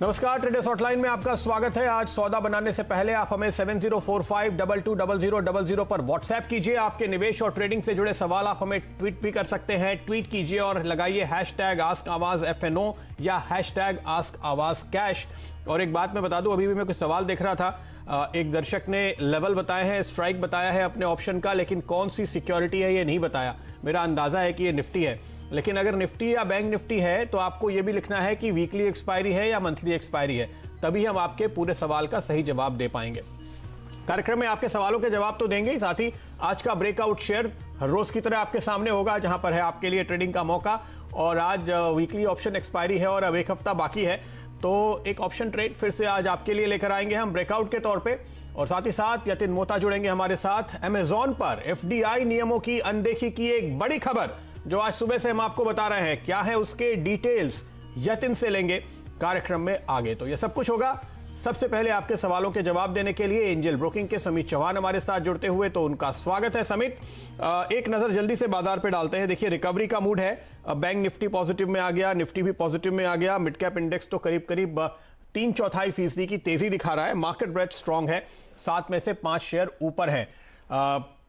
नमस्कार, traders hotline में आपका स्वागत है। आज सौदा बनाने से पहले आप हमें 7045220000 पर व्हाट्सएप कीजिए। आपके निवेश और ट्रेडिंग से जुड़े सवाल आप हमें ट्वीट भी कर सकते हैं। ट्वीट कीजिए और लगाइए #AskAwazFNO या #AskAwazCash। और एक बात मैं बता दूं, अभी भी मैं कुछ सवाल देख रहा था। एक दर्शक ने लेवल बताए हैं, स्ट्राइक बताया है अपने ऑप्शन का, लेकिन कौन सी सिक्योरिटी है ये नहीं बताया। मेरा अंदाजा है कि ये निफ्टी है, लेकिन अगर निफ्टी या बैंक निफ्टी है तो आपको यह भी लिखना है कि वीकली एक्सपायरी है या मंथली एक्सपायरी है, तभी हम आपके पूरे सवाल का सही जवाब दे पाएंगे। कार्यक्रम में आपके सवालों के जवाब तो देंगे ही, साथ ही आज का ब्रेकआउट शेयर हर रोज की तरह आपके सामने होगा, जहां पर है आपके लिए ट्रेडिंग का मौका। और आज वीकली ऑप्शन एक्सपायरी है और अब एक हफ्ता बाकी है, तो एक ऑप्शन ट्रेड फिर से आज आपके लिए लेकर आएंगे हम ब्रेकआउट के तौर पे। और साथ ही साथ यतिन मोहता जुड़ेंगे हमारे साथ। अमेजॉन पर FDI नियमों की अनदेखी की एक बड़ी खबर जो आज सुबह से हम आपको बता रहे हैं, क्या है उसके डिटेल्स यतिन से लेंगे कार्यक्रम में आगे। तो यह सब कुछ होगा। सबसे पहले आपके सवालों के जवाब देने के लिए एंजल ब्रोकिंग के समित चौहान हमारे साथ जुड़ते हुए, तो उनका स्वागत है। समित, एक नजर जल्दी से बाजार पे डालते हैं। देखिए, रिकवरी का मूड है। बैंक निफ्टी पॉजिटिव में आ गया, निफ्टी भी पॉजिटिव में आ गया। मिड कैप इंडेक्स तो करीब करीब 3/4% की तेजी दिखा रहा है। मार्केट ब्रेथ स्ट्रांग है, 7 में से 5 शेयर ऊपर है।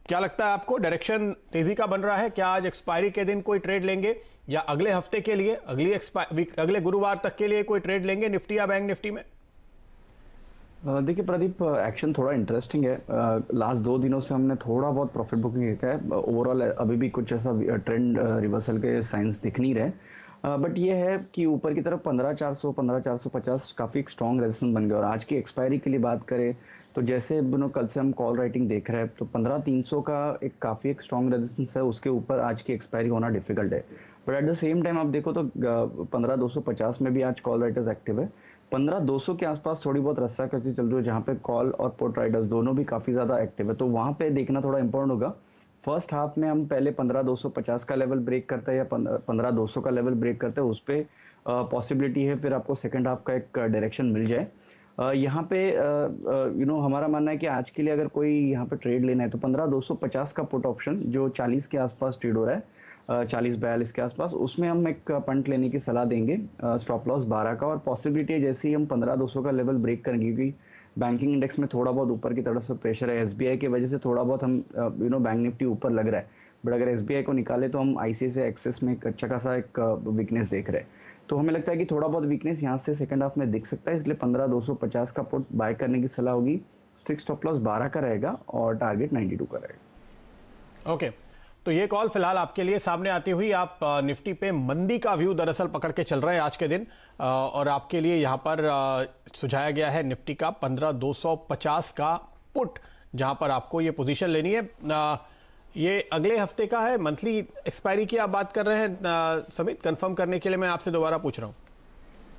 क्या लगता है आपको, डायरेक्शन तेजी का बन रहा है? क्या आज एक्सपायरी के दिन कोई ट्रेड लेंगे या अगले हफ्ते के लिए, अगले गुरुवार तक के लिए कोई ट्रेड लेंगे निफ्टी या बैंक निफ्टी में? देखिए प्रदीप, एक्शन थोड़ा इंटरेस्टिंग है। लास्ट 2 दिनों से हमने थोड़ा बहुत प्रॉफिट बुकिंग देखा है। ओवरऑल अभी भी कुछ ऐसा ट्रेंड रिवर्सल के साइंस दिख नहीं रहे, बट ये है कि ऊपर की तरफ 15,400 15,450 काफ़ी स्ट्रॉन्ग रेजिस्टेंस बन गया। और आज की एक्सपायरी के लिए बात करें तो जैसे कल से हम कॉल राइटिंग देख रहे हैं, तो 15,300 का एक काफ़ी एक स्ट्रॉन्ग रेजिस्टेंस है। उसके ऊपर आज की एक्सपायरी होना डिफिकल्ट है, but at the same time आप देखो तो 15,250 में भी आज कॉल राइटर्स एक्टिव है। 15,200 के आसपास थोड़ी बहुत रस्साकसी चल रही है, जहाँ पे कॉल और पुट राइडर्स दोनों भी काफ़ी ज़्यादा एक्टिव है। तो वहाँ पे देखना थोड़ा इंपॉर्टेंट होगा। फर्स्ट हाफ में हम पहले 15,250 का लेवल ब्रेक करते हैं या 15,200 का लेवल ब्रेक करते हैं, उस पर पॉसिबिलिटी है फिर आपको सेकंड हाफ का एक डायरेक्शन मिल जाए। यहाँ पे हमारा मानना है कि आज के लिए अगर कोई यहाँ पे ट्रेड लेना है तो 15,250 का पुट ऑप्शन जो 40 के आसपास ट्रेड हो रहा है, 40-42 के आसपास, उसमें हम एक पंट लेने की सलाह देंगे। स्टॉप लॉस 12 का, और पॉसिबिलिटी है जैसे ही हम 15,200 का लेवल ब्रेक करेंगे, क्योंकि बैंकिंग इंडेक्स में थोड़ा बहुत ऊपर की तरफ से प्रेशर है। SBI की वजह से थोड़ा बहुत हम बैंक निफ्टी ऊपर लग रहा है, बट अगर SBI को निकाले तो हम ICICI एक्सिस में एक अच्छा खासा एक वीकनेस देख रहे हैं। तो हमें लगता है कि थोड़ा बहुत वीकनेस यहाँ से सेकंड हाफ में दिख सकता है, इसलिए 15,250 का पुट बाय करने की सलाह होगी। स्ट्रिक्ट स्टॉप लॉस 12 का रहेगा और टारगेट 92 का रहेगा। ओके, तो ये कॉल फिलहाल आपके लिए सामने आती हुई, आप निफ्टी पे मंदी का व्यू दरअसल पकड़ के चल रहे हैं आज के दिन, और आपके लिए यहाँ पर सुझाया गया है निफ्टी का 15,250 का पुट, जहां पर आपको ये पोजीशन लेनी है। ये अगले हफ्ते का है, मंथली एक्सपायरी की आप बात कर रहे हैं समित, कंफर्म करने के लिए मैं आपसे दोबारा पूछ रहा हूँ।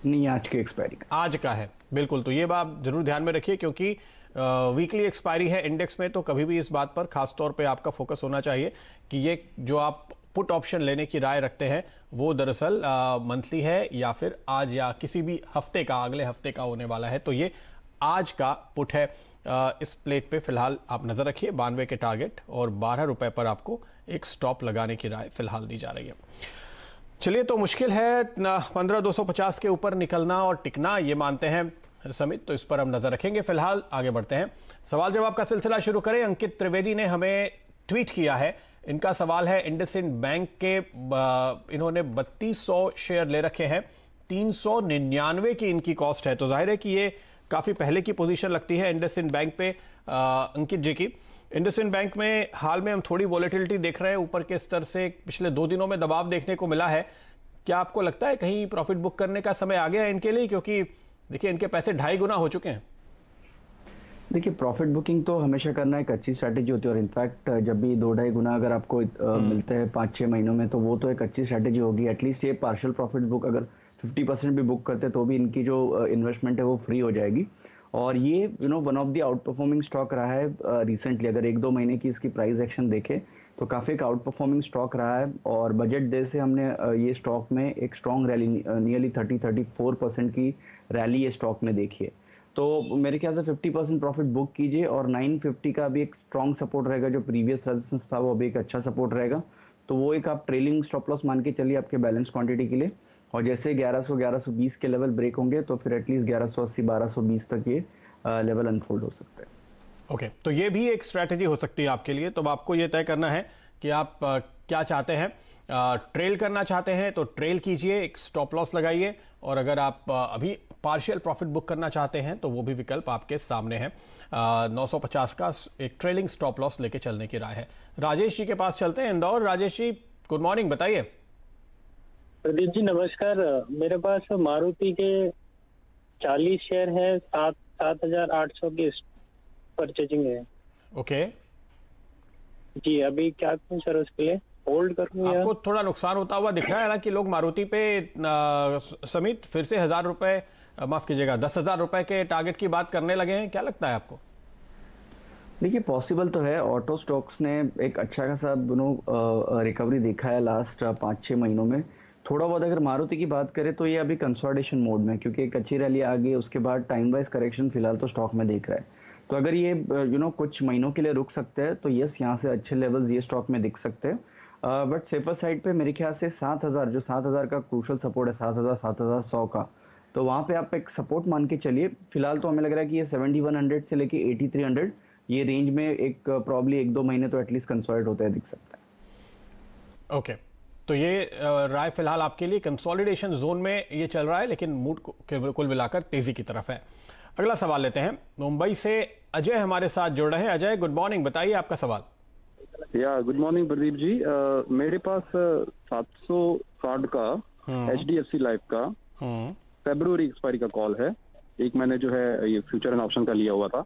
नहीं, आज की एक्सपायरी आज का है, बिल्कुल। तो ये बात जरूर ध्यान में रखिए, क्योंकि वीकली एक्सपायरी है इंडेक्स में, तो कभी भी इस बात पर खास तौर पे आपका फोकस होना चाहिए कि ये जो आप पुट ऑप्शन लेने की राय रखते हैं वो दरअसल मंथली है या फिर आज या किसी भी हफ्ते का, अगले हफ्ते का होने वाला है। तो ये आज का पुट है। इस प्लेट पे फिलहाल आप नजर रखिए, 92 के टारगेट और 12 रुपए पर आपको एक स्टॉप लगाने की राय फिलहाल दी जा रही है। चलिए, तो मुश्किल है 15,250 के ऊपर निकलना और टिकना, ये मानते हैं समित, तो इस पर हम नजर रखेंगे। फिलहाल आगे बढ़ते हैं, सवाल जवाब का सिलसिला शुरू करें। अंकित त्रिवेदी ने हमें ट्वीट किया है। इनका सवाल है, इंडसइंड बैंक के इन्होंने 3200 शेयर ले रखे हैं, 399 की इनकी कॉस्ट है। तो जाहिर है कि ये काफी पहले की पोजीशन लगती है इंडसइंड बैंक पे। अंकित जी की, इंडसइंड बैंक में हाल में हम थोड़ी वॉलेटिलिटी देख रहे हैं, ऊपर के स्तर से पिछले 2 दिनों में दबाव देखने को मिला है। क्या आपको लगता है कहीं प्रॉफिट बुक करने का समय आ गया है इनके लिए? क्योंकि देखिए, इनके पैसे 2.5 गुना हो चुके हैं। देखिए, प्रॉफिट बुकिंग तो हमेशा करना एक अच्छी स्ट्रैटेजी होती है, और इनफैक्ट जब भी 2-2.5 गुना अगर आपको मिलते हैं 5-6 महीनों में, तो वो तो एक अच्छी स्ट्रैटेजी होगी। एटलीस्ट ये पार्शियल प्रॉफिट बुक अगर 50% भी बुक करते तो भी इनकी जो इन्वेस्टमेंट है वो फ्री हो जाएगी। और ये one of the out performing stock रहा है रिसेंटली। अगर 1-2 महीने की इसकी प्राइस एक्शन देखे तो काफ़ी एक आउट परफॉर्मिंग स्टॉक रहा है। और बजट डे से हमने ये स्टॉक में एक स्ट्रॉन्ग रैली, नियरली 30-34% की रैली ये स्टॉक में देखी है। तो मेरे ख्याल से 50% प्रॉफिट बुक कीजिए, और 950 का भी एक स्ट्रॉन्ग सपोर्ट रहेगा। जो प्रीवियस रेजिस्टेंस था वो भी एक अच्छा सपोर्ट रहेगा, तो वो एक आप ट्रेलिंग स्टॉप लॉस मान के चलिए आपके बैलेंस क्वांटिटी के लिए। और जैसे 1100 1120 के लेवल ब्रेक होंगे तो फिर एटलीस्ट 1180 1220 तक ये लेवल अनफोल्ड हो सकता है। ओके, तो ये भी एक स्ट्रैटेजी हो सकती है आपके लिए। तो आपको ये तय करना है कि आप क्या चाहते हैं। ट्रेल करना चाहते हैं तो ट्रेल कीजिए, एक स्टॉप लॉस लगाइए, और अगर आप अभी पार्शियल प्रॉफिट बुक करना चाहते हैं तो वो भी विकल्प आपके सामने है। 950 का एक ट्रेलिंग स्टॉप लॉस लेके चलने की राय है। राजेश जी के पास चलते हैं, इंदौर। राजेश जी, गुड मॉर्निंग, बताइए। प्रदीप जी नमस्कार। मेरे पास मारुति के 40 शेयर है, 7,800 की परचेजिंग है। ओके, जी अभी क्या करूं सर, उसके लिए होल्ड करूं या? आपको थोड़ा नुकसान होता हुआ दिख रहा है, हालांकि लोग मारुति पे समित फिर से 1,000 रुपए, माफ कीजिएगा 10,000 रुपए के टारगेट की बात करने लगे हैं। क्या लगता है आपको? देखिए पॉसिबल तो है। ऑटो स्टॉक्स ने एक अच्छा खासा रिकवरी देखा है लास्ट 5-6 महीनों में। थोड़ा बहुत अगर मारुति की बात करें तो ये अभी कंसोलिडेशन मोड में, क्योंकि एक अच्छी रैली आ गई, उसके बाद टाइम वाइज करेक्शन फिलहाल तो स्टॉक में देख रहा है। तो अगर ये कुछ महीनों के लिए रुक सकते हैं तो यस, यहाँ से अच्छे लेवल्स ये स्टॉक में दिख सकते हैं। बट सेफर साइड पे मेरे ख्याल से 7,000, जो 7,000 का क्रूशल सपोर्ट है, 7,000 7,100 का, तो वहाँ पे आप एक सपोर्ट मान के चलिए। फिलहाल तो हमें लग रहा है कि ये 7,100 से लेके 8,300 ये रेंज में एक प्रॉब्ली 1-2 महीने तो एटलीस्ट कंसोलिडेट होते हैं दिख सकता है। ओके, तो ये राय फिलहाल आपके लिए कंसोलिडेशन जोन में ये चल रहा है, लेकिन मूड कुल मिलाकर तेजी की तरफ है। अगला सवाल लेते हैं। मुंबई से अजय हमारे साथ जुड़ रहे हैं। अजय, गुड मॉर्निंग, बताइए आपका सवाल। या गुड मॉर्निंग प्रदीप जी। मेरे पास 760 का HDFC लाइफ का फरवरी एक्सपायरी का कॉल है। एक मैंने जो है ये फ्यूचर एंड ऑप्शन का लिया हुआ था,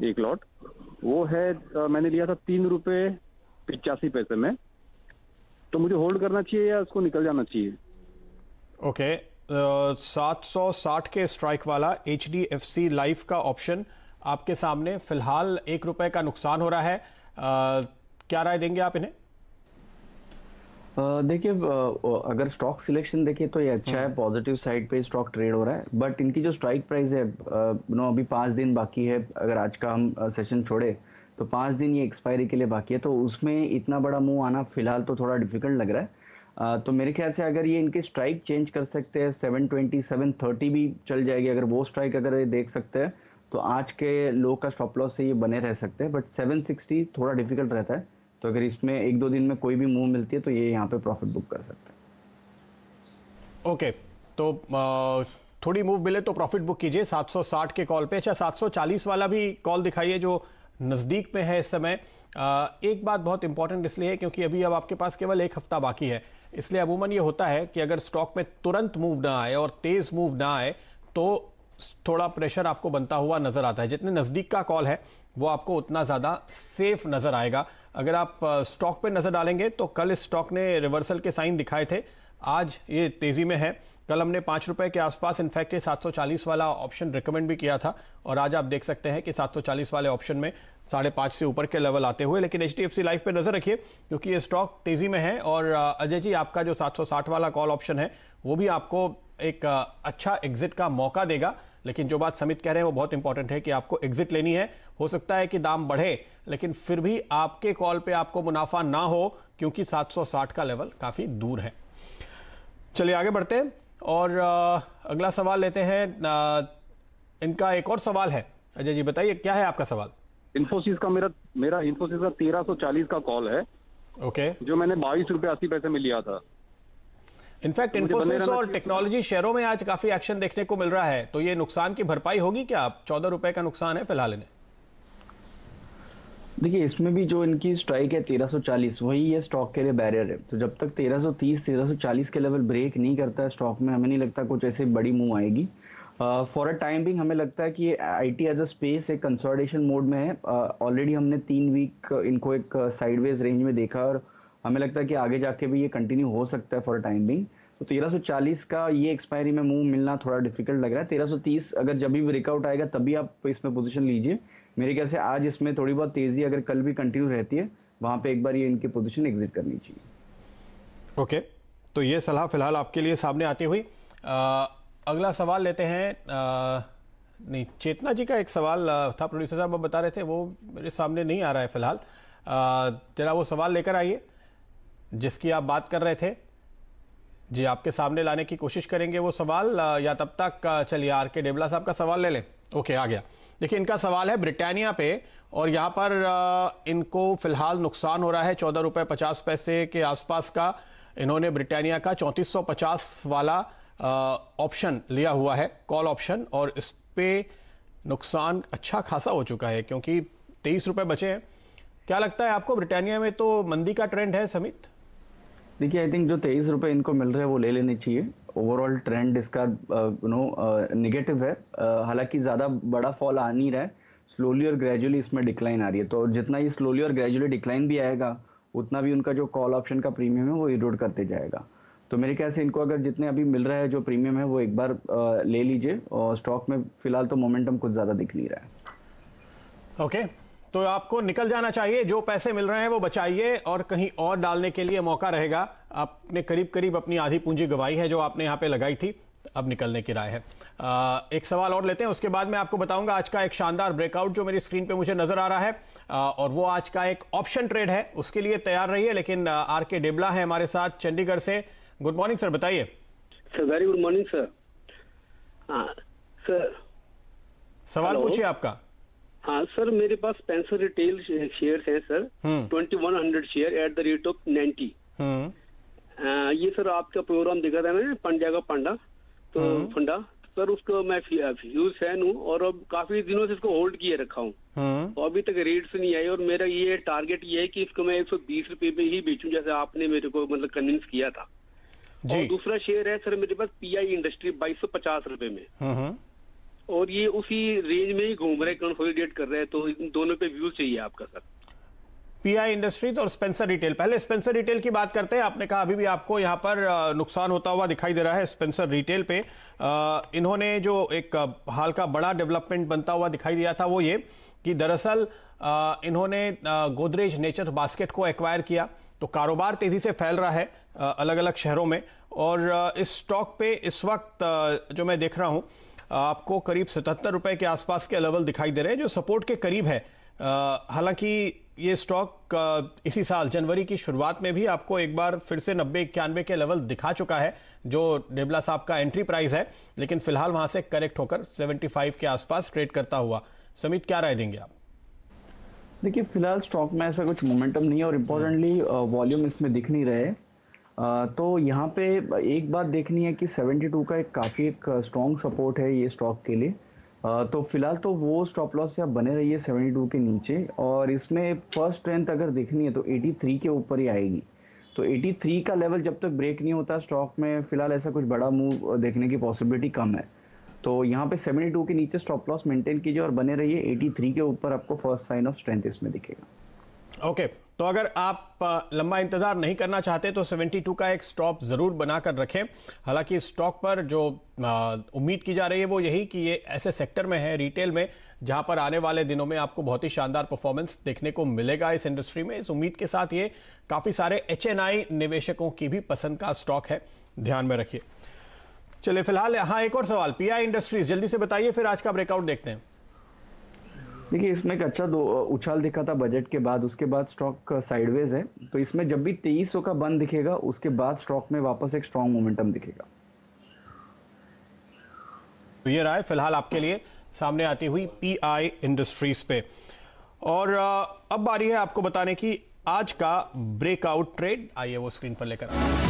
एक लॉट वो है। मैंने लिया था 3.85 रुपए में। तो मुझे होल्ड करना चाहिए या उसको निकल जाना चाहिए? ओके, 760 के स्ट्राइक वाला HDFC लाइफ का ऑप्शन आपके सामने। फिलहाल 1 रुपए का नुकसान हो रहा है। क्या राय देंगे आप इन्हें? देखिए अगर स्टॉक सिलेक्शन देखें तो ये अच्छा है, पॉजिटिव साइड पे स्टॉक ट्रेड हो रहा है। बट इनकी जो स्ट्राइक प्राइस है, अभी 5 दिन बाकी है। अगर आज का हम सेशन छोड़े तो 5 दिन ये एक्सपायरी के लिए बाकी है, तो उसमें इतना बड़ा मूव आना फिलहाल तो थोड़ा डिफिकल्ट लग रहा है। तो मेरे ख्याल से अगर ये इनकी स्ट्राइक चेंज कर सकते हैं, 720 730 भी चल जाएगी। अगर वो स्ट्राइक अगर ये देख सकते हैं तो आज के लो का स्टॉप लॉस से ये बने रह सकते हैं। बट 760 थोड़ा डिफिकल्ट रहता है। तो अगर इसमें 1-2 दिन में कोई भी मूव मिलती है तो ये यहाँ पे प्रॉफिट बुक कर सकते हैं। ओके, तो थोड़ी मूव मिले तो प्रॉफिट बुक कीजिए 760 के कॉल पे। अच्छा, 740 वाला भी कॉल दिखाइए जो नज़दीक में है इस समय। एक बात बहुत इंपॉर्टेंट इसलिए है क्योंकि अभी अब आपके पास केवल 1 हफ्ता बाकी है। इसलिए अमूमन ये होता है कि अगर स्टॉक में तुरंत मूव ना आए और तेज मूव ना आए तो थोड़ा प्रेशर आपको बनता हुआ नजर आता है। जितने नज़दीक का कॉल है वो आपको उतना ज़्यादा सेफ नजर आएगा। अगर आप स्टॉक पे नजर डालेंगे तो कल इस स्टॉक ने रिवर्सल के साइन दिखाए थे, आज ये तेजी में है। कल हमने 5 रुपए के आसपास इनफैक्ट ये 740 वाला ऑप्शन रिकमेंड भी किया था, और आज आप देख सकते हैं कि 740 वाले ऑप्शन में 5.5 से ऊपर के लेवल आते हुए। लेकिन HDFC लाइफ पे नजर रखिए क्योंकि ये स्टॉक तेजी में है। और अजय जी, आपका जो 760 वाला कॉल ऑप्शन है वो भी आपको एक अच्छा एग्जिट का मौका देगा। लेकिन जो बात समित कह रहे हैं वो बहुत इंपॉर्टेंट है कि आपको एग्जिट लेनी है। हो सकता है कि दाम बढ़े लेकिन फिर भी आपके कॉल पे आपको मुनाफा ना हो क्योंकि 760 का लेवल काफी दूर है। चलिए आगे बढ़ते हैं और अगला सवाल लेते हैं। इनका एक और सवाल है। अजय जी बताइए, क्या है आपका सवाल? इन्फोसिस का मेरा इन्फोसिस का 1340 का कॉल है। ओके, जो मैंने 22 रुपए 80 पैसे में लिया था। इनफैक्ट इन्फोसिस और टेक्नोलॉजी शेयरों में आज काफी एक्शन देखने को मिल रहा है, तो ये नुकसान की भरपाई होगी क्या? 14 रुपए का नुकसान है फिलहाल इन्हें। देखिए इसमें भी जो इनकी स्ट्राइक है 1340, वही ये स्टॉक के लिए बैरियर है। तो जब तक 1330 1340 के लेवल ब्रेक नहीं करता है स्टॉक में, हमें नहीं लगता कुछ ऐसी बड़ी मूव आएगी। फॉर अ टाइम बिंग हमें लगता है कि ये IT एज अ स्पेस एक कंसोलिडेशन मोड में है। ऑलरेडी हमने 3 वीक इनको एक साइडवेज रेंज में देखा और हमें लगता है कि आगे जाके भी ये कंटिन्यू हो सकता है फॉर टाइम बिंग। तो 1340 का ये एक्सपायरी में मूव मिलना थोड़ा डिफिकल्ट लग रहा है। 1330 अगर जब भी ब्रेकआउट आएगा तभी आप इसमें पोजीशन लीजिए। मेरे ख्याल से आज इसमें थोड़ी बहुत तेजी अगर कल भी कंटिन्यू रहती है, वहां पे एक बार ये इनकी पोजीशन एग्जिट करनी चाहिए। ओके, तो ये सलाह फिलहाल आपके लिए सामने आती हुई। अगला सवाल लेते हैं। नहीं, चेतना जी का एक सवाल था, प्रोड्यूसर साहब बता रहे थे, वो मेरे सामने नहीं आ रहा है फिलहाल। जरा वो सवाल लेकर आइए जिसकी आप बात कर रहे थे। जी, आपके सामने लाने की कोशिश करेंगे वो सवाल, या तब तक चलिए आर के डेबला साहब का सवाल ले लें। ओके, आ गया। देखिए, इनका सवाल है ब्रिटानिया पे, और यहाँ पर इनको फिलहाल नुकसान हो रहा है 14 रुपये 50 पैसे के आसपास का। इन्होंने ब्रिटानिया का 3450 वाला ऑप्शन लिया हुआ है, कॉल ऑप्शन, और इस पे नुकसान अच्छा खासा हो चुका है क्योंकि 23 रुपये बचे हैं। क्या लगता है आपको, ब्रिटानिया में तो मंदी का ट्रेंड है समित? देखिए, आई थिंक जो 23 रुपए इनको मिल रहे हैं वो ले लेने चाहिए। ओवरऑल ट्रेंड इसका निगेटिव है। हालांकि ज्यादा बड़ा फॉल आ नहीं रहा है, स्लोली और ग्रेजुअली इसमें डिक्लाइन आ रही है। तो जितना ये स्लोली और ग्रेजुअली डिक्लाइन भी आएगा, उतना भी उनका जो कॉल ऑप्शन का प्रीमियम है वो इरोड करते जाएगा। तो मेरे ख्याल से इनको अगर जितने अभी मिल रहा है जो प्रीमियम है वो एक बार ले लीजिए। और स्टॉक में फिलहाल तो मोमेंटम कुछ ज्यादा दिख नहीं रहा है। ओके, तो आपको निकल जाना चाहिए, जो पैसे मिल रहे हैं वो बचाइए और कहीं और डालने के लिए मौका रहेगा। आपने करीब करीब अपनी आधी पूंजी गंवाई है जो आपने यहाँ पे लगाई थी, अब निकलने की राय है। एक सवाल और लेते हैं, उसके बाद मैं आपको बताऊंगा आज का एक शानदार ब्रेकआउट जो मेरी स्क्रीन पे मुझे नजर आ रहा है, और वो आज का एक ऑप्शन ट्रेड है, उसके लिए तैयार रहिए। लेकिन आर के डेबला है हमारे साथ चंडीगढ़ से। गुड मॉर्निंग सर, बताइए। Sir very good morning sir. हाँ सर, सवाल पूछिए आपका। हाँ सर, मेरे पास स्पेंसर रिटेल शेयर्स हैं sir, 2100 share at the rate of 90। ये सर आपका प्रोग्राम देखा था मैंने, पंड्या का पंडा तो फंडा सर, उसको मैं फ्यूज फैन हूँ और अब काफी दिनों से इसको होल्ड किए रखा हूँ, तो अभी तक रेट से नहीं आई। और मेरा ये टारगेट ये है कि इसको मैं 120 रुपए पे ही बेचूं, जैसे आपने मेरे को मतलब कन्विंस किया था। और दूसरा शेयर है सर मेरे पास पीआई इंडस्ट्री 2250 रुपए में, और ये उसी रेंज में ही घूम रहे, कंसोलिडेट कर रहे हैं। तो इन दोनों पे व्यू चाहिए आपका सर। पीआई इंडस्ट्रीज और स्पेंसर रिटेल, पहले स्पेंसर रिटेल की बात करते हैं। आपने कहा अभी भी आपको यहाँ पर नुकसान होता हुआ दिखाई दे रहा है स्पेंसर रिटेल पे। इन्होंने जो एक हाल का बड़ा डेवलपमेंट बनता हुआ दिखाई दिया था वो ये कि दरअसल इन्होंने गोदरेज नेचर बास्केट को एक्वायर किया, तो कारोबार तेजी से फैल रहा है अलग अलग शहरों में। और इस स्टॉक पे इस वक्त जो मैं देख रहा हूँ आपको करीब 77 रुपए के आसपास के लेवल दिखाई दे रहे हैं, जो सपोर्ट के करीब है। हालांकि ये स्टॉक इसी साल जनवरी की शुरुआत में भी आपको एक बार फिर से 90-91 के लेवल दिखा चुका है, जो डेबला साहब का एंट्री प्राइस है, लेकिन फिलहाल वहां से करेक्ट होकर 75 के आसपास ट्रेड करता हुआ। समित, क्या राय देंगे आप? देखिए, फिलहाल स्टॉक में ऐसा कुछ मोमेंटम नहीं है और इम्पोर्टेंटली वॉल्यूम इसमें दिख नहीं रहे। तो यहाँ पे एक बात देखनी है कि 72 का एक काफ़ी एक स्ट्रॉन्ग सपोर्ट है ये स्टॉक के लिए। तो फिलहाल तो वो स्टॉप लॉस से आप बने रहिए 72 के नीचे, और इसमें फर्स्ट स्ट्रेंथ अगर देखनी है तो 83 के ऊपर ही आएगी। तो 83 का लेवल जब तक ब्रेक नहीं होता स्टॉक में, फिलहाल ऐसा कुछ बड़ा मूव देखने की पॉसिबिलिटी कम है। तो यहाँ पे 72 के नीचे स्टॉप लॉस मेंटेन कीजिए और बने रहिए। 83 के ऊपर आपको फर्स्ट साइन ऑफ स्ट्रेंथ इसमें दिखेगा। ओके, तो अगर आप लंबा इंतजार नहीं करना चाहते तो 72 का एक स्टॉप जरूर बनाकर रखें। हालांकि स्टॉक पर जो उम्मीद की जा रही है वो यही कि ये ऐसे सेक्टर में है, रिटेल में, जहां पर आने वाले दिनों में आपको बहुत ही शानदार परफॉर्मेंस देखने को मिलेगा इस इंडस्ट्री में। इस उम्मीद के साथ ये काफी सारे HNI निवेशकों की भी पसंद का स्टॉक है, ध्यान में रखिए। चलिए, फिलहाल यहाँ एक और सवाल, पीआई इंडस्ट्रीज, जल्दी से बताइए, फिर आज का ब्रेकआउट देखते हैं। देखिए, इसमें एक अच्छा उछाल दिखा था बजट के बाद, उसके बाद स्टॉक साइडवेज है। तो इसमें जब भी 2300 का बंद दिखेगा उसके बाद स्टॉक में वापस एक स्ट्रॉन्ग मोमेंटम दिखेगा। तो ये राय फिलहाल आपके लिए सामने आती हुई पीआई इंडस्ट्रीज पे। और अब बारी है आपको बताने की आज का ब्रेकआउट ट्रेड। आइए वो स्क्रीन पर लेकर आइए।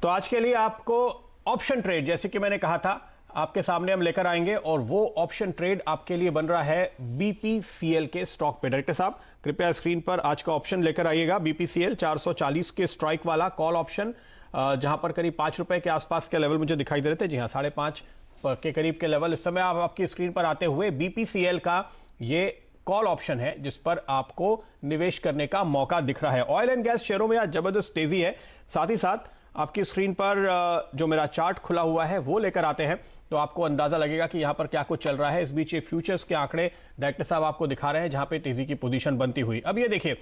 तो आज के लिए आपको ऑप्शन ट्रेड, जैसे कि मैंने कहा था, आपके सामने हम लेकर आएंगे, और वो ऑप्शन ट्रेड आपके लिए बन रहा है बीपीसीएल के स्टॉक पे। डायरेक्टर साहब, कृपया स्क्रीन पर आज का ऑप्शन लेकर आइएगा। बीपीसीएल 440 के स्ट्राइक वाला कॉल ऑप्शन, जहां पर करीब 5 रुपए के आसपास के लेवल मुझे दिखाई दे रहे थे। जी हां, 5.5 के करीब के लेवल इस समय आपकी स्क्रीन पर आते हुए बीपीसीएल का ये कॉल ऑप्शन है जिस पर आपको निवेश करने का मौका दिख रहा है। ऑयल एंड गैस शेयरों में आज जबरदस्त तेजी है। साथ ही साथ आपकी स्क्रीन पर जो मेरा चार्ट खुला हुआ है वो लेकर आते हैं, तो आपको अंदाजा लगेगा कि यहां पर क्या कुछ चल रहा है। इस बीच ये फ्यूचर्स के आंकड़े डायरेक्टर साहब आपको दिखा रहे हैं जहां पे तेजी की पोजीशन बनती हुई। अब ये देखिए,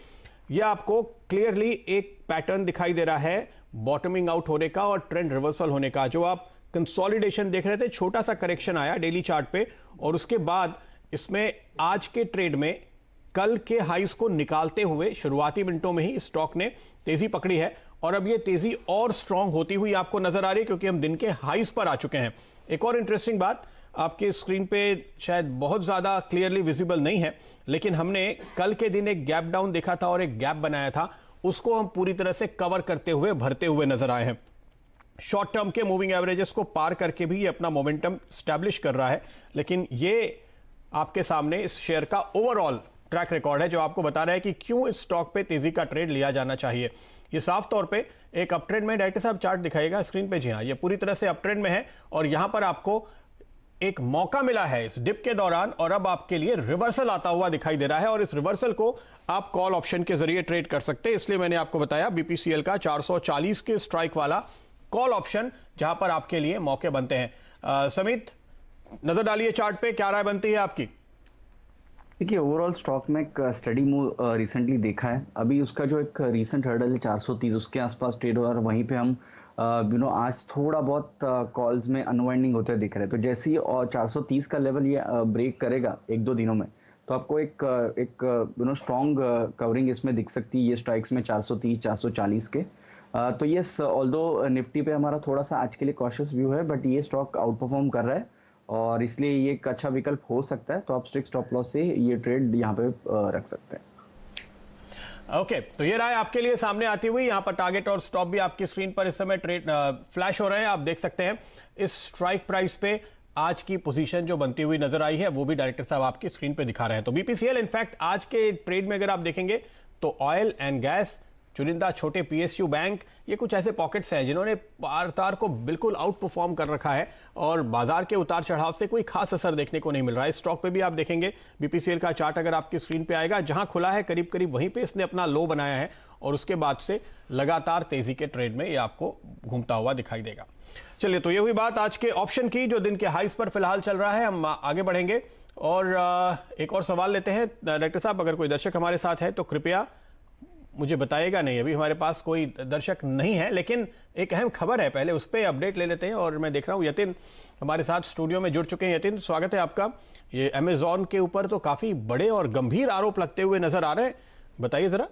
ये आपको क्लियरली एक पैटर्न दिखाई दे रहा है बॉटमिंग आउट होने का और ट्रेंड रिवर्सल होने का। जो आप कंसोलिडेशन देख रहे थे, छोटा सा करेक्शन आया डेली चार्ट पे, और उसके बाद इसमें आज के ट्रेड में कल के हाइस को निकालते हुए शुरुआती मिनटों में ही स्टॉक ने तेजी पकड़ी है और अब ये तेजी और स्ट्रांग होती हुई आपको नजर आ रही है क्योंकि हम दिन के हाइस पर आ चुके हैं। एक और इंटरेस्टिंग बात, आपके स्क्रीन पे शायद बहुत ज्यादा क्लियरली विजिबल नहीं है, लेकिन हमने कल के दिन एक गैप डाउन देखा था और एक गैप बनाया था, उसको हम पूरी तरह से कवर करते हुए भरते हुए नजर आए हैं। शॉर्ट टर्म के मूविंग एवरेजेस को पार करके भी ये अपना मोमेंटम स्टैब्लिश कर रहा है, लेकिन ये आपके सामने इस शेयर का ओवरऑल ट्रैक रिकॉर्ड है जो आपको बता रहा है कि क्यों इस स्टॉक पे तेजी का ट्रेड लिया जाना चाहिए। ये साफ तौर पे एक अप ट्रेंड में, डायरेक्टर साहब चार्ट दिखाइएगा स्क्रीन पे। जी हाँ, ये पूरी तरह से अप ट्रेंड में है और यहां पर आपको एक मौका मिला है इस डिप के दौरान और अब आपके लिए रिवर्सल आता हुआ दिखाई दे रहा है और इस रिवर्सल को आप कॉल ऑप्शन के जरिए ट्रेड कर सकते हैं। इसलिए मैंने आपको बताया बीपीसीएल का 440 के स्ट्राइक वाला कॉल ऑप्शन जहां पर आपके लिए मौके बनते हैं। समित, नजर डालिए चार्ट पे, क्या राय बनती है आपकी? देखिए, ओवरऑल स्टॉक में एक स्टडी मूव रिसेंटली देखा है। अभी उसका जो एक रीसेंट हर्डल है 430, उसके आसपास ट्रेड हो रहा है। वहीं पे हम आज थोड़ा बहुत कॉल्स में अनवाइंडिंग होते दिख रहे हैं। तो जैसे ही 430 का लेवल ये ब्रेक करेगा एक दो दिनों में, तो आपको एक स्ट्रॉन्ग कवरिंग इसमें दिख सकती है ये स्ट्राइक्स में 430 440 के। तो ये ऑल्दो निफ्टी पे हमारा थोड़ा सा आज के लिए कॉशियस व्यू है, बट ये स्टॉक आउट परफॉर्म कर रहा है और इसलिए ये एक अच्छा विकल्प हो सकता है। तो आप स्ट्रिक्ट स्टॉप लॉस से ये ट्रेड यहाँ पे रख सकते हैं। ओके, तो ये राय आपके लिए सामने आती हुई। यहां पर टारगेट और स्टॉप भी आपकी स्क्रीन पर इस समय ट्रेड फ्लैश हो रहे हैं, आप देख सकते हैं। इस स्ट्राइक प्राइस पे आज की पोजीशन जो बनती हुई नजर आई है वो भी डायरेक्टर साहब आपकी स्क्रीन पे दिखा रहे हैं। तो बीपीसीएल इनफैक्ट आज के ट्रेड में अगर आप देखेंगे तो ऑयल एंड गैस, चुनिंदा छोटे पीएसयू बैंक, ये कुछ ऐसे पॉकेट्स हैं जिन्होंने तार को बिल्कुल आउट परफॉर्म कर रखा है और बाजार के उतार चढ़ाव से कोई खास असर देखने को नहीं मिल रहा है। स्टॉक पे भी आप देखेंगे बीपीसीएल का चार्ट अगर आपकी स्क्रीन पे आएगा, जहां खुला है करीब करीब वहीं पे इसने अपना लो बनाया है और उसके बाद से लगातार तेजी के ट्रेड में ये आपको घूमता हुआ दिखाई देगा। चलिए, तो ये हुई बात आज के ऑप्शन की जो दिन के हाइस पर फिलहाल चल रहा है। हम आगे बढ़ेंगे और एक और सवाल लेते हैं। डायरेक्टर साहब, अगर कोई दर्शक हमारे साथ है तो कृपया मुझे बताइएगा। नहीं, अभी हमारे पास कोई दर्शक नहीं है, लेकिन एक अहम खबर है, पहले उस पर अपडेट ले लेते हैं। और मैं देख रहा हूं यतिन हमारे साथ स्टूडियो में जुड़ चुके हैं। यतिन, स्वागत है आपका। ये अमेजॉन के ऊपर तो काफी बड़े और गंभीर आरोप लगते हुए नजर आ रहे हैं, बताइए जरा।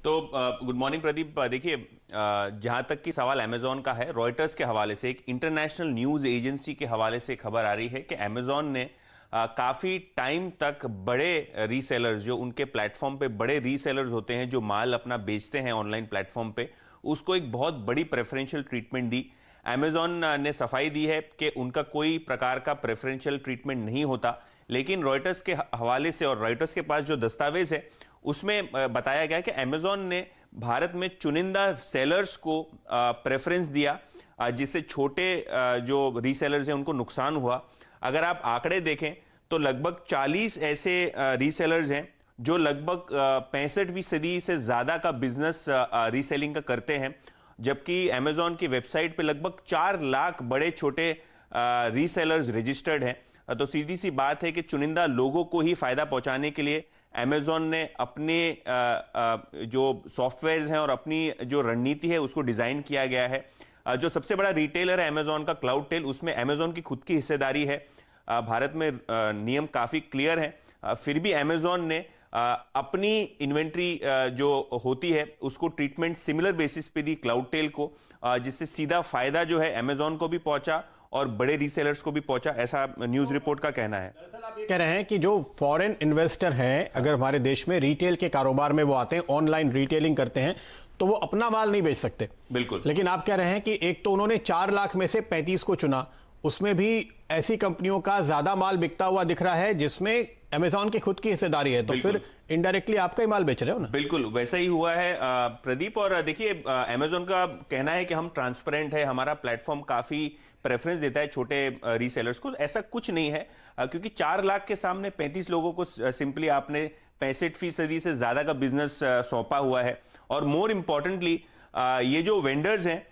तो गुड मॉर्निंग प्रदीप। देखिए, जहां तक कि सवाल अमेजॉन का है, रॉयटर्स के हवाले से, एक इंटरनेशनल न्यूज एजेंसी के हवाले से खबर आ रही है कि अमेजॉन ने काफी टाइम तक बड़े रीसेलर्स, जो उनके प्लेटफॉर्म पे बड़े रीसेलर्स होते हैं जो माल अपना बेचते हैं ऑनलाइन प्लेटफॉर्म पे, उसको एक बहुत बड़ी प्रेफरेंशियल ट्रीटमेंट दी। अमेजॉन ने सफाई दी है कि उनका कोई प्रकार का प्रेफरेंशियल ट्रीटमेंट नहीं होता, लेकिन रॉयटर्स के हवाले से और रॉयटर्स के पास जो दस्तावेज है उसमें बताया गया कि अमेजॉन ने भारत में चुनिंदा सेलर्स को प्रेफरेंस दिया, जिससे छोटे जो रीसेलर्स हैं उनको नुकसान हुआ। अगर आप आंकड़े देखें तो लगभग 40 ऐसे रीसेलर्स हैं जो लगभग 65% से ज्यादा का बिजनेस रीसेलिंग का करते हैं, जबकि अमेजॉन की वेबसाइट पे लगभग 4 लाख बड़े छोटे रीसेलर्स रजिस्टर्ड हैं। तो सीधी सी बात है कि चुनिंदा लोगों को ही फायदा पहुंचाने के लिए अमेजॉन ने अपने जो सॉफ्टवेयर हैं और अपनी जो रणनीति है उसको डिजाइन किया गया है। जो सबसे बड़ा रिटेलर है अमेजॉन का, क्लाउडटेल, उसमें अमेजॉन की खुद की हिस्सेदारी है। भारत में नियम काफी क्लियर है, फिर भी अमेजॉन ने अपनी इन्वेंट्री जो होती है उसको ट्रीटमेंट सिमिलर बेसिस पे दी क्लाउडटेल को, जिससे सीधा फायदा जो है अमेजॉन को भी पहुंचा और बड़े रीसेलर्स को भी पहुंचा, ऐसा न्यूज रिपोर्ट का कहना है। कह रहे हैं कि जो फॉरेन इन्वेस्टर हैं अगर हमारे देश में रिटेल के कारोबार में वो आते हैं, ऑनलाइन रिटेलिंग करते हैं, तो वो अपना माल नहीं बेच सकते। बिल्कुल। लेकिन आप कह रहे हैं कि एक तो उन्होंने 4 लाख में से 35 को चुना, उसमें भी ऐसी कंपनियों का ज्यादा माल बिकता हुआ दिख रहा है जिसमें अमेजॉन की खुद की हिस्सेदारी है, तो फिर इनडायरेक्टली आपका ही माल बेच रहे हो ना। बिल्कुल वैसा ही हुआ है प्रदीप। और देखिए, अमेजॉन का कहना है कि हम ट्रांसपेरेंट है, हमारा प्लेटफॉर्म काफी प्रेफरेंस देता है छोटे रीसेलर्स को। ऐसा कुछ नहीं है, क्योंकि 4 लाख के सामने 35 लोगों को सिंपली आपने 65% से ज्यादा का बिजनेस सौंपा हुआ है। और मोर इंपॉर्टेंटली ये जो वेंडर्स हैं,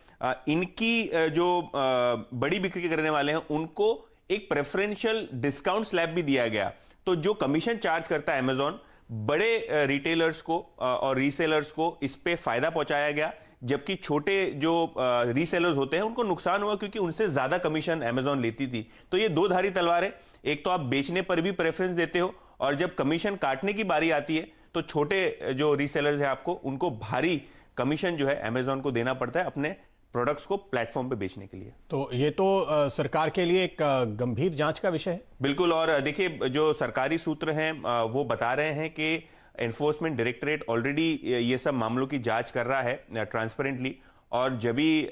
इनकी जो बड़ी बिक्री करने वाले हैं उनको एक प्रेफरेंशियल डिस्काउंट स्लैब भी दिया गया। तो जो कमीशन चार्ज करता है अमेजॉन, बड़े रिटेलर्स को और रीसेलर्स को इस पे फायदा पहुंचाया गया, जबकि छोटे जो रीसेलर्स होते हैं उनको नुकसान हुआ क्योंकि उनसे ज्यादा कमीशन अमेजॉन लेती थी। तो ये दो धारी तलवार है, एक तो आप बेचने पर भी प्रेफरेंस देते हो और जब कमीशन काटने की बारी आती है तो छोटे जो रीसेलर्स हैं आपको, उनको भारी कमीशन जो है अमेजॉन को देना पड़ता है अपने प्रोडक्ट्स को प्लेटफॉर्म पे बेचने के लिए। तो ये तो सरकार के लिए एक गंभीर जांच का विषय है। बिल्कुल, और देखिए जो सरकारी सूत्र हैं वो बता रहे हैं कि एनफोर्समेंट डायरेक्टरेट ऑलरेडी ये सब मामलों की जांच कर रहा है ट्रांसपेरेंटली, और जब भी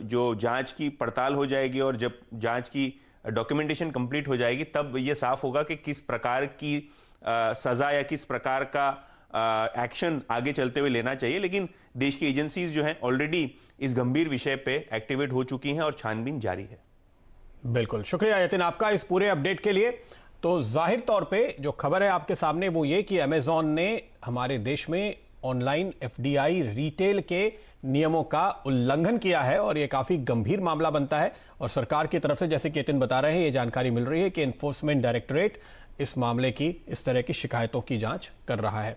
जो जांच की पड़ताल हो जाएगी और जब जांच की डॉक्यूमेंटेशन कंप्लीट हो जाएगी तब ये साफ होगा कि किस प्रकार की सजा या किस प्रकार का एक्शन आगे चलते हुए लेना चाहिए। लेकिन देश की एजेंसीज जो हैं ऑलरेडी इस गंभीर विषय पे एक्टिवेट हो चुकी हैं और छानबीन जारी है। बिल्कुल, शुक्रिया यतिन आपका इस पूरे अपडेट के लिए। तो जाहिर तौर पे जो खबर है आपके सामने वो ये कि अमेजॉन ने हमारे देश में ऑनलाइन एफडीआई रिटेल के नियमों का उल्लंघन किया है और ये काफी गंभीर मामला बनता है। और सरकार की तरफ से, जैसे कि यतिन बता रहे हैं, ये जानकारी मिल रही है कि एनफोर्समेंट डायरेक्टरेट इस मामले की, इस तरह की शिकायतों की जांच कर रहा है।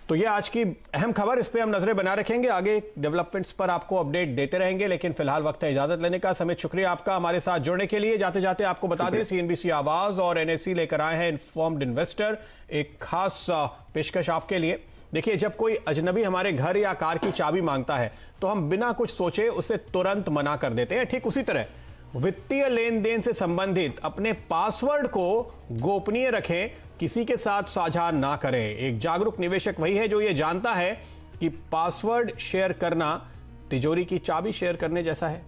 तो ये आज की अहम खबर, इस पे हम नजरें बना रखेंगे, आगे डेवलपमेंट्स पर आपको अपडेट देते रहेंगे। लेकिन फिलहाल वक्त है इजाजत लेने का। समित, शुक्रिया आपका हमारे साथ जुड़ने के लिए। जाते जाते आपको बता दें, सीएनबीसी आवाज और एनएससी लेकर आए हैं इन्फॉर्म्ड इन्वेस्टर, एक खास पेशकश आपके लिए। देखिए, जब कोई अजनबी हमारे घर या कार की चाबी मांगता है तो हम बिना कुछ सोचे उसे तुरंत मना कर देते हैं। ठीक उसी तरह वित्तीय लेन देन से संबंधित अपने पासवर्ड को गोपनीय रखें, किसी के साथ साझा ना करें। एक जागरूक निवेशक वही है जो ये जानता है कि पासवर्ड शेयर करना तिजोरी की चाबी शेयर करने जैसा है।